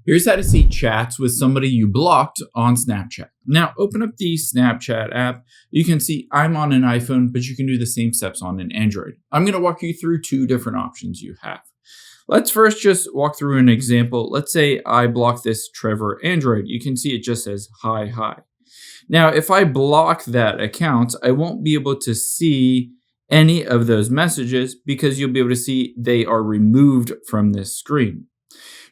Here's how to see chats with somebody you blocked on Snapchat. Now, open up the Snapchat app. You can see I'm on an iPhone, but you can do the same steps on an Android. I'm going to walk you through two different options you have. Let's first just walk through an example. Let's say I block this Trevor Android. You can see it just says hi, hi. Now, if I block that account, I won't be able to see any of those messages because you'll be able to see they are removed from this screen.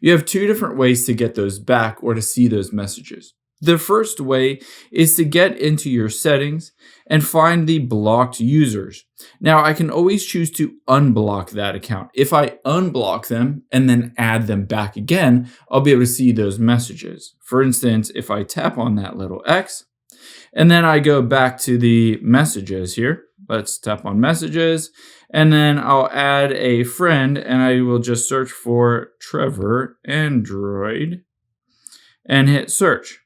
You have two different ways to get those back or to see those messages. The first way is to get into your settings and find the blocked users. Now, I can always choose to unblock that account. If I unblock them and then add them back again, I'll be able to see those messages. For instance, if I tap on that little X and then I go back to the messages here, let's tap on messages, and then I'll add a friend and I will just search for Trevor Android and hit search.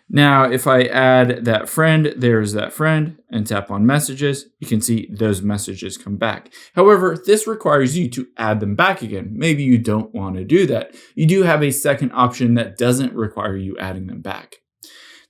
Now, if I add that friend, there's that friend, and tap on messages, you can see those messages come back. However, this requires you to add them back again. Maybe you don't want to do that. You do have a second option that doesn't require you adding them back.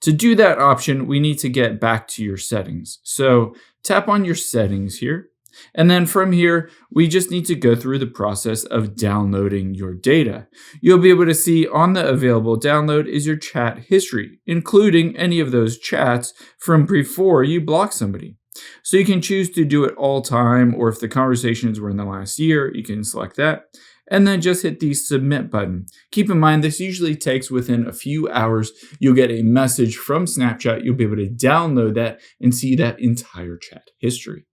To do that option, we need to get back to your settings. So tap on your settings here. And then from here, we just need to go through the process of downloading your data. You'll be able to see on the available download is your chat history, including any of those chats from before you block somebody. So you can choose to do it all time, or if the conversations were in the last year, you can select that. And then just hit the submit button. Keep in mind, this usually takes within a few hours. You'll get a message from Snapchat. You'll be able to download that and see that entire chat history.